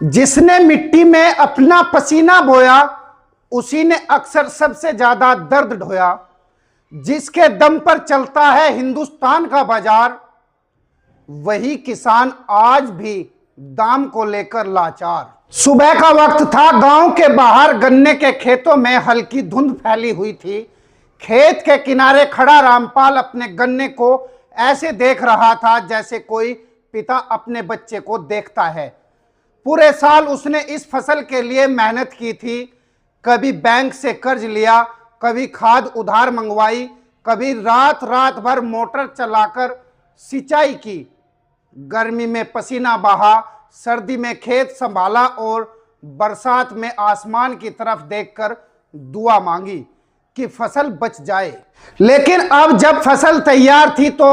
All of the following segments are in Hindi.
जिसने मिट्टी में अपना पसीना बोया उसी ने अक्सर सबसे ज्यादा दर्द ढोया। जिसके दम पर चलता है हिंदुस्तान का बाजार, वही किसान आज भी दाम को लेकर लाचार। सुबह का वक्त था, गांव के बाहर गन्ने के खेतों में हल्की धुंध फैली हुई थी। खेत के किनारे खड़ा रामपाल अपने गन्ने को ऐसे देख रहा था जैसे कोई पिता अपने बच्चे को देखता है। पूरे साल उसने इस फसल के लिए मेहनत की थी। कभी बैंक से कर्ज लिया, कभी खाद उधार मंगवाई, कभी रात रात भर मोटर चलाकर सिंचाई की। गर्मी में पसीना बहा, सर्दी में खेत संभाला और बरसात में आसमान की तरफ देखकर दुआ मांगी कि फसल बच जाए। लेकिन अब जब फसल तैयार थी तो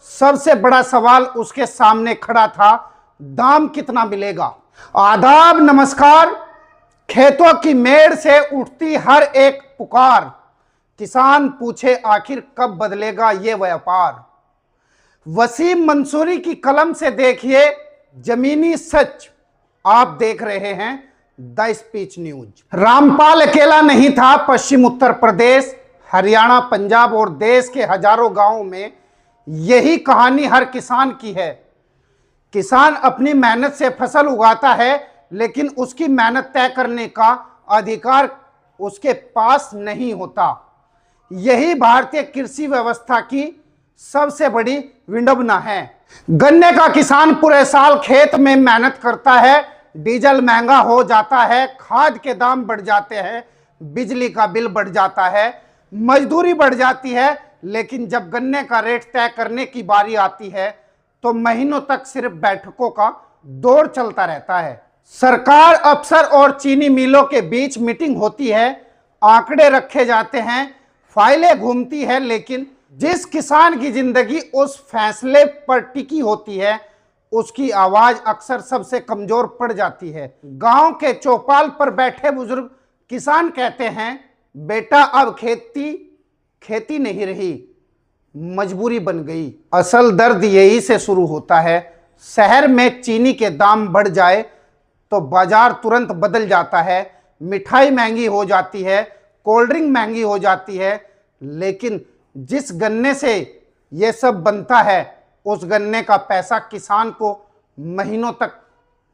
सबसे बड़ा सवाल उसके सामने खड़ा था, दाम कितना मिलेगा। आदाब, नमस्कार। खेतों की मेड़ से उठती हर एक पुकार, किसान पूछे आखिर कब बदलेगा ये व्यापार। वसीम मंसूरी की कलम से देखिए जमीनी सच, आप देख रहे हैं द स्पीच न्यूज। रामपाल अकेला नहीं था। पश्चिम उत्तर प्रदेश, हरियाणा, पंजाब और देश के हजारों गांवों में यही कहानी हर किसान की है। किसान अपनी मेहनत से फसल उगाता है, लेकिन उसकी मेहनत तय करने का अधिकार उसके पास नहीं होता। यही भारतीय कृषि व्यवस्था की सबसे बड़ी विडंबना है। गन्ने का किसान पूरे साल खेत में मेहनत करता है, डीजल महंगा हो जाता है, खाद के दाम बढ़ जाते हैं, बिजली का बिल बढ़ जाता है, मजदूरी बढ़ जाती है, लेकिन जब गन्ने का रेट तय करने की बारी आती है तो महीनों तक सिर्फ बैठकों का दौर चलता रहता है। सरकार, अफसर और चीनी मिलों के बीच मीटिंग होती है, आंकड़े रखे जाते हैं, फाइलें घूमती है, लेकिन जिस किसान की जिंदगी उस फैसले पर टिकी होती है उसकी आवाज अक्सर सबसे कमजोर पड़ जाती है। गांव के चौपाल पर बैठे बुजुर्ग किसान कहते हैं, बेटा अब खेती नहीं रही, मजबूरी बन गई। असल दर्द यही से शुरू होता है। शहर में चीनी के दाम बढ़ जाए तो बाजार तुरंत बदल जाता है। मिठाई महंगी हो जाती है, कोल्ड ड्रिंक महंगी हो जाती है, लेकिन जिस गन्ने से ये सब बनता है उस गन्ने का पैसा किसान को महीनों तक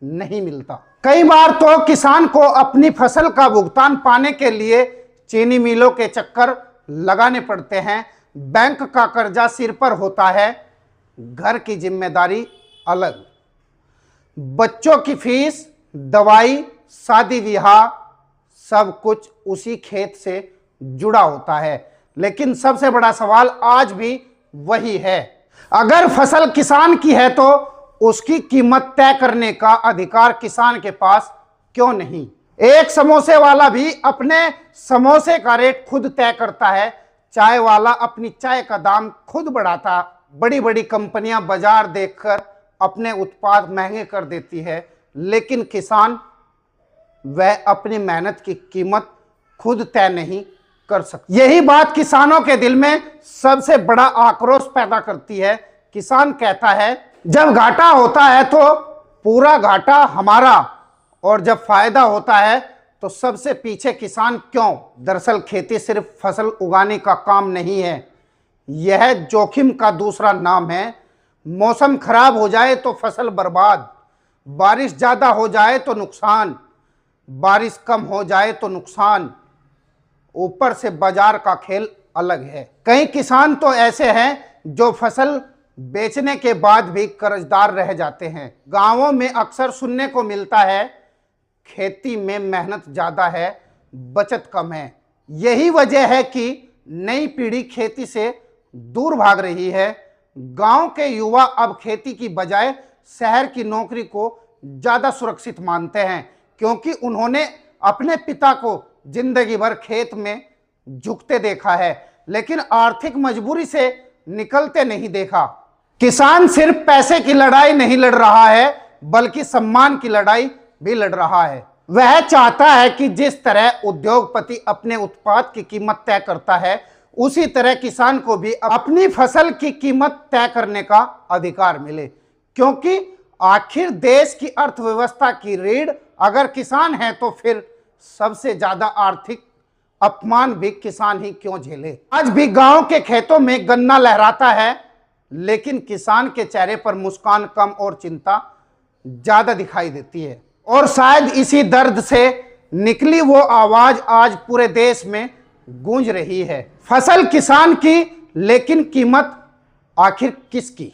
नहीं मिलता। कई बार तो किसान को अपनी फसल का भुगतान पाने के लिए चीनी मिलों के चक्कर लगाने पड़ते हैं। बैंक का कर्जा सिर पर होता है, घर की जिम्मेदारी अलग, बच्चों की फीस, दवाई, शादी ब्याह, सब कुछ उसी खेत से जुड़ा होता है। लेकिन सबसे बड़ा सवाल आज भी वही है, अगर फसल किसान की है तो उसकी कीमत तय करने का अधिकार किसान के पास क्यों नहीं। एक समोसे वाला भी अपने समोसे का रेट खुद तय करता है, चाय वाला अपनी चाय का दाम खुद बढ़ाता। बड़ी बड़ी कंपनियां बाजार देखकर अपने उत्पाद महंगे कर देती है, लेकिन किसान वह अपनी मेहनत की कीमत खुद तय नहीं कर सकता। यही बात किसानों के दिल में सबसे बड़ा आक्रोश पैदा करती है। किसान कहता है, जब घाटा होता है तो पूरा घाटा हमारा, और जब फायदा होता है तो सबसे पीछे किसान क्यों। दरअसल खेती सिर्फ फसल उगाने का काम नहीं है, यह जोखिम का दूसरा नाम है। मौसम खराब हो जाए तो फसल बर्बाद, बारिश ज्यादा हो जाए तो नुकसान, बारिश कम हो जाए तो नुकसान, ऊपर से बाजार का खेल अलग है। कई किसान तो ऐसे हैं जो फसल बेचने के बाद भी कर्जदार रह जाते हैं। गांवों में अक्सर सुनने को मिलता है, खेती में मेहनत ज्यादा है, बचत कम है। यही वजह है कि नई पीढ़ी खेती से दूर भाग रही है। गांव के युवा अब खेती की बजाय शहर की नौकरी को ज्यादा सुरक्षित मानते हैं, क्योंकि उन्होंने अपने पिता को जिंदगी भर खेत में झुकते देखा है, लेकिन आर्थिक मजबूरी से निकलते नहीं देखा। किसान सिर्फ पैसे की लड़ाई नहीं लड़ रहा है, बल्कि सम्मान की लड़ाई भी लड़ रहा है। वह चाहता है कि जिस तरह उद्योगपति अपने उत्पाद की कीमत तय करता है, उसी तरह किसान को भी अपनी फसल की कीमत तय करने का अधिकार मिले, क्योंकि आखिर देश की अर्थव्यवस्था की रीढ़ अगर किसान है तो फिर सबसे ज्यादा आर्थिक अपमान भी किसान ही क्यों झेले। आज भी गांव के खेतों में गन्ना लहराता है, लेकिन किसान के चेहरे पर मुस्कान कम और चिंता ज्यादा दिखाई देती है। और शायद इसी दर्द से निकली वो आवाज आज पूरे देश में गूंज रही है, फसल किसान की, लेकिन कीमत आखिर किसकी।